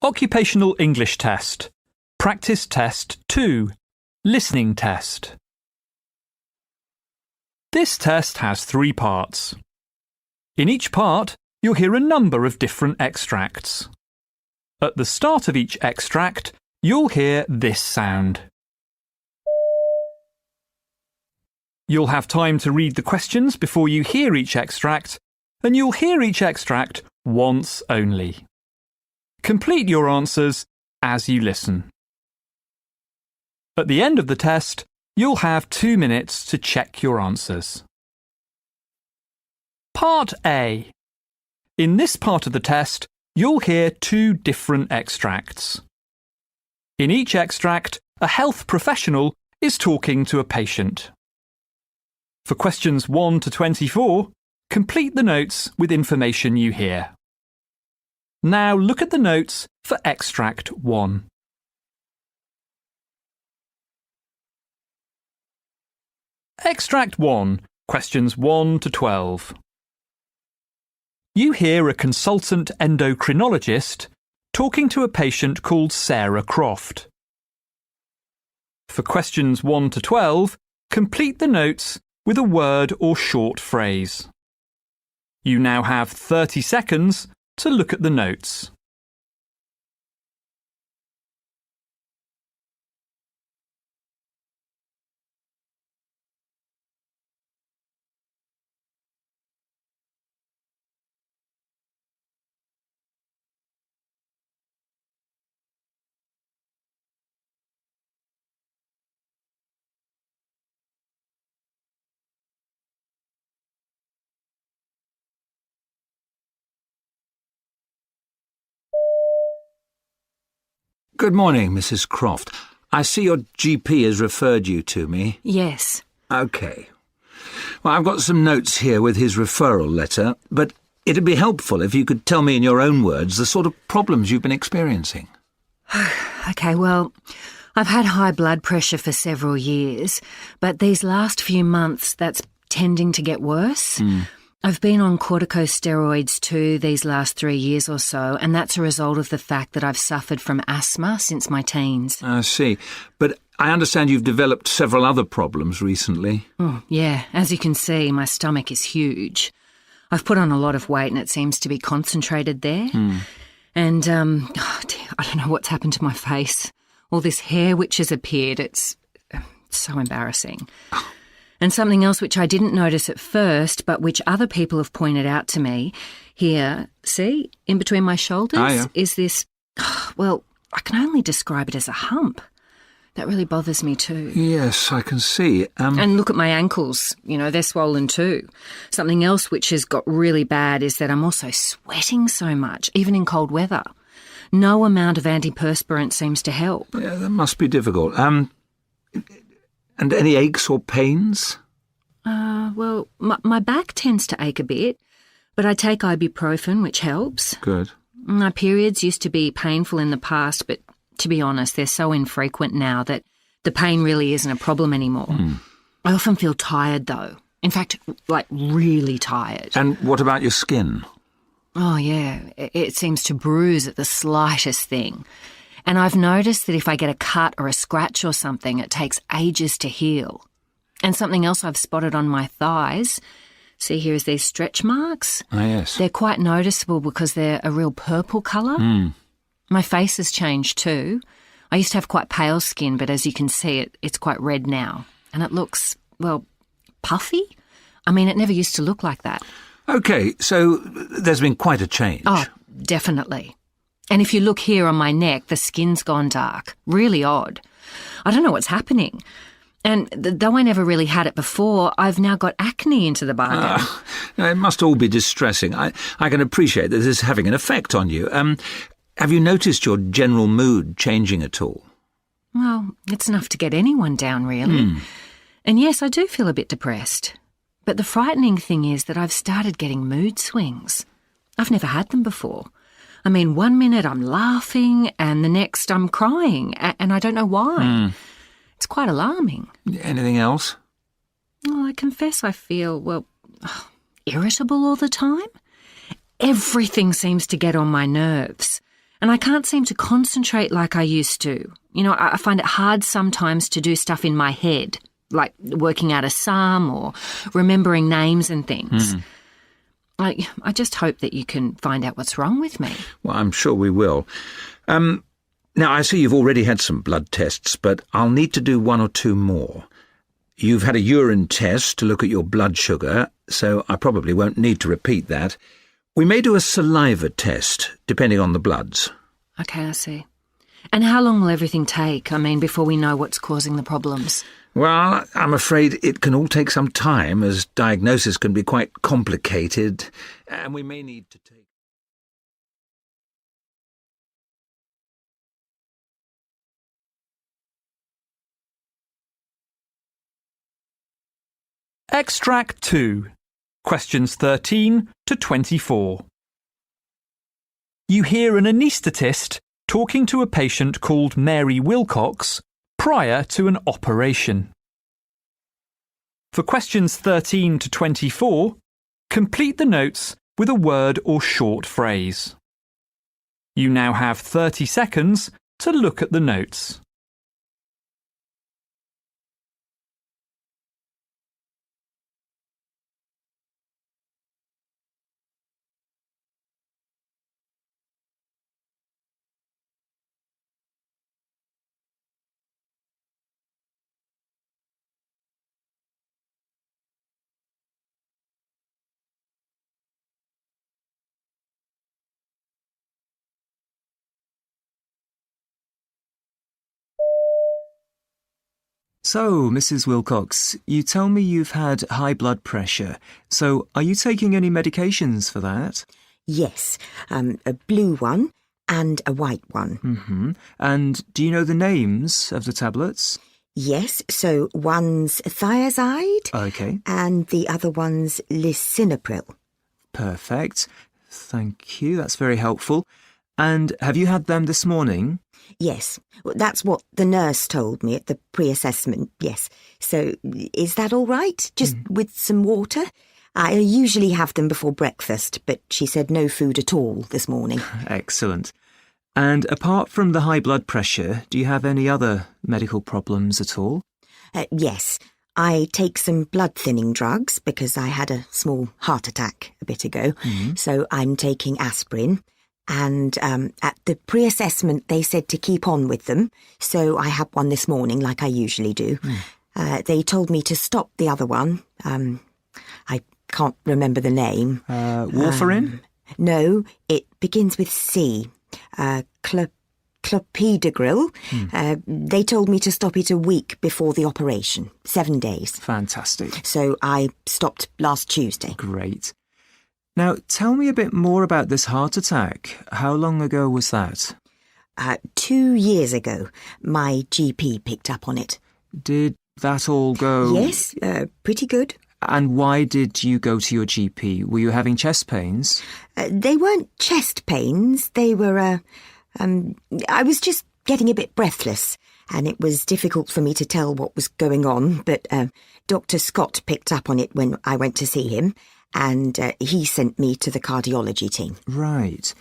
Occupational English Test. Practice Test 2. Listening Test. This test has 3 parts. In each part, you'll hear a number of different extracts. At the start of each extract, you'll hear this sound. You'll have time to read the questions before you hear each extract, and you'll hear each extract once only. Complete your answers as you listen. At the end of the test, you'll have 2 minutes to check your answers. Part A. In this part of the test, you'll hear 2 different extracts. In each extract, a health professional is talking to a patient. For questions 1 to 24, complete the notes with information you hear. Now look at the notes for extract 1. Extract 1, questions 1 to 12. You hear a consultant endocrinologist talking to a patient called Sarah Croft. For questions 1 to 12, complete the notes with a word or short phrase. You now have 30 seconds to look at the notes. Good morning, Mrs. Croft. I see your GP has referred you to me. Yes. OK. Well, I've got some notes here with his referral letter, but it'd be helpful if you could tell me in your own words the sort of problems you've been experiencing. OK, well, I've had high blood pressure for several years, but these last few months that's tending to get worse. I've been on corticosteroids too these last 3 years or so, and that's a result of the fact that I've suffered from asthma since my teens. I see. But I understand you've developed several other problems recently. Yeah, as you can see, my stomach is huge. I've put on a lot of weight and it seems to be concentrated there. And, I don't know what's happened to my face. All this hair which has appeared, it's so embarrassing. And something else which I didn't notice at first, but which other people have pointed out to me, here, see, in between my shoulders, is this, well, I can only describe it as a hump. That really bothers me too. Yes, I can see. And look at my ankles, they're swollen too. Something else which has got really bad is that I'm also sweating so much, even in cold weather. No amount of antiperspirant seems to help. Yeah, that must be difficult. And any aches or pains? Well, my back tends to ache a bit, but I take ibuprofen, which helps. Good. My periods used to be painful in the past, but to be honest, they're so infrequent now that the pain really isn't a problem anymore. I often feel tired, though. In fact, like really tired. And what about your skin? Oh, yeah. It seems to bruise at the slightest thing. And I've noticed that if I get a cut or a scratch or something, it takes ages to heal. And something else I've spotted on my thighs, see here is these stretch marks. Ah, yes. They're quite noticeable because they're a real purple colour. My face has changed too. I used to have quite pale skin, but as you can see, it's quite red now. And it looks, well, puffy. I mean, it never used to look like that. OK, so there's been quite a change. Oh, definitely. And if you look here on my neck, the skin's gone dark. Really odd. I don't know what's happening. And though I never really had it before, I've now got acne into the bargain. It must all be distressing. I can appreciate that this is having an effect on you. Have you noticed your general mood changing at all? Well, it's enough to get anyone down, really. And yes, I do feel a bit depressed. But the frightening thing is that I've started getting mood swings. I've never had them before. I mean, 1 minute I'm laughing and the next I'm crying, and I don't know why. It's quite alarming. Anything else? Well, I confess I feel, irritable all the time. Everything seems to get on my nerves. And I can't seem to concentrate like I used to. You know, I find it hard sometimes to do stuff in my head, like working out a sum or remembering names and things. I just hope that you can find out what's wrong with me. Well, I'm sure we will. Now, I see you've already had some blood tests, but I'll need to do 1 or 2 more. You've had a urine test to look at your blood sugar, so I probably won't need to repeat that. We may do a saliva test, depending on the bloods. Okay, I see. And how long will everything take? I mean, before we know what's causing the problems? Well, I'm afraid it can all take some time, as diagnosis can be quite complicated, and we may need to take... Extract 2, questions 13 to 24. You hear an anaesthetist talking to a patient called Mary Wilcox prior to an operation. For questions 13 to 24, complete the notes with a word or short phrase. You now have 30 seconds to look at the notes. So, Mrs. Wilcox, you tell me you've had high blood pressure. So, are you taking any medications for that? Yes, a blue one and a white one. Mm-hmm. And do you know the names of the tablets? Yes, so one's thiazide Okay, and the other one's lisinopril. perfect. Thank you, that's very helpful. And have you had them this morning? Yes, that's what the nurse told me at the pre-assessment, yes. So is that all right? Just with some water? I usually have them before breakfast, but she said no food at all this morning. Excellent. And apart from the high blood pressure, do you have any other medical problems at all? Yes, I take some blood-thinning drugs because I had a small heart attack a bit ago, so I'm taking aspirin. And at the pre-assessment, they said to keep on with them, so I had one this morning like I usually do. They told me to stop the other one. I can't remember the name. Warfarin? No, it begins with C. Clopidogrel. They told me to stop it a week before the operation, 7 days. Fantastic. So I stopped last Tuesday. Great. Now, tell me a bit more about this heart attack. How long ago was that? 2 years ago, my GP picked up on it. Did that all go... Yes, pretty good. And why did you go to your GP? Were you having chest pains? They weren't chest pains. They were, I was just getting a bit breathless, and it was difficult for me to tell what was going on, but Dr. Scott picked up on it when I went to see him, and he sent me to the cardiology team. Right.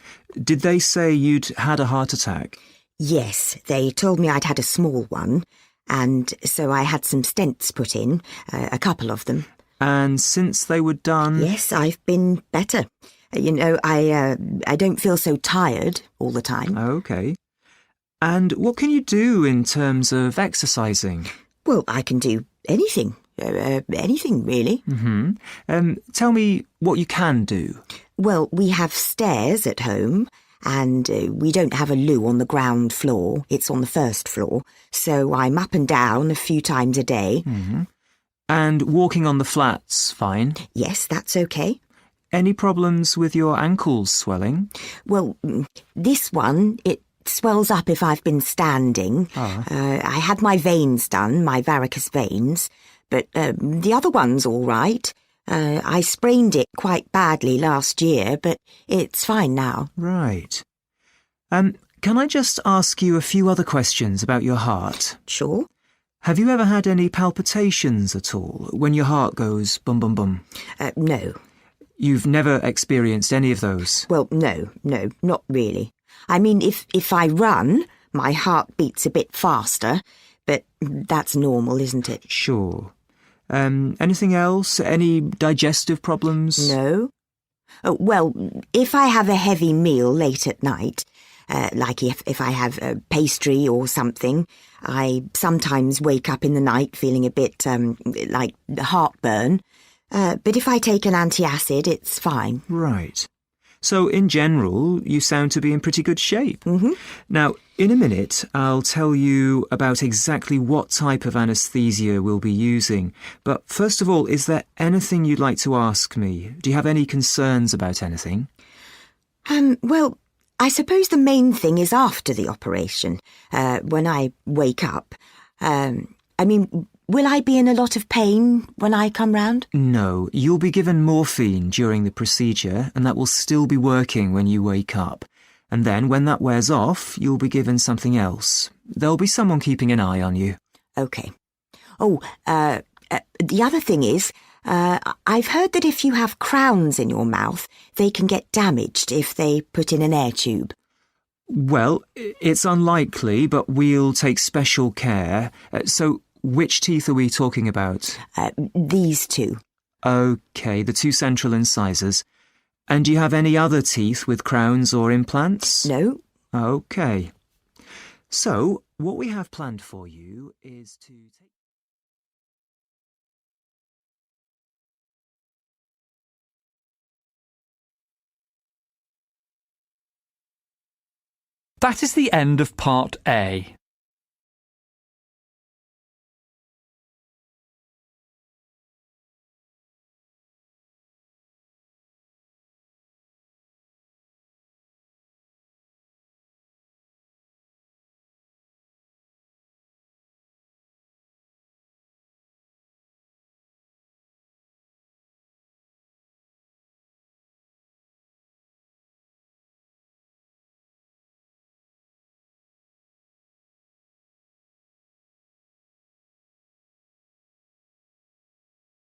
Did they say you'd had a heart attack? Yes, they told me I'd had a small one, and so I had some stents put in, a couple of them. And since they were done... Yes, I've been better. You know, I don't feel so tired all the time. OK. And what can you do in terms of exercising? Well, I can do anything. Anything, really. Tell me what you can do. Well, we have stairs at home, and we don't have a loo on the ground floor. It's on the first floor. So I'm up and down a few times a day. And walking on the flats, fine. Yes, that's okay. Any problems with your ankles swelling? Well, this one, it swells up if I've been standing. I had my veins done, my varicose veins, but the other one's all right. I sprained it quite badly last year, but it's fine now. Right. Can I just ask you a few other questions about your heart? Sure. Have you ever had any palpitations at all, when your heart goes bum bum bum? No. You've never experienced any of those? Well, no, not really. I mean, if I run, my heart beats a bit faster, but that's normal, isn't it? Sure. Anything else? Any digestive problems? No. Oh, well, if I have a heavy meal late at night, like if I have a pastry or something, I sometimes wake up in the night feeling a bit like heartburn. But if I take an antacid, it's fine. Right. So, in general, you sound to be in pretty good shape. Mm-hmm. Now, in a minute, I'll tell you about exactly what type of anaesthesia we'll be using. But first of all, is there anything you'd like to ask me? Do you have any concerns about anything? Well, I suppose the main thing is after the operation, when I wake up. I mean, will I be in a lot of pain when I come round? No, you'll be given morphine during the procedure, and that will still be working when you wake up. And then, when that wears off, you'll be given something else. There'll be someone keeping an eye on you. OK. Oh, the other thing is, I've heard that if you have crowns in your mouth, they can get damaged if they put in an air tube. Well, it's unlikely, but we'll take special care. So, which teeth are we talking about? These two. OK, the two central incisors. And do you have any other teeth with crowns or implants? No. OK. So, what we have planned for you is to take... That is the end of Part A.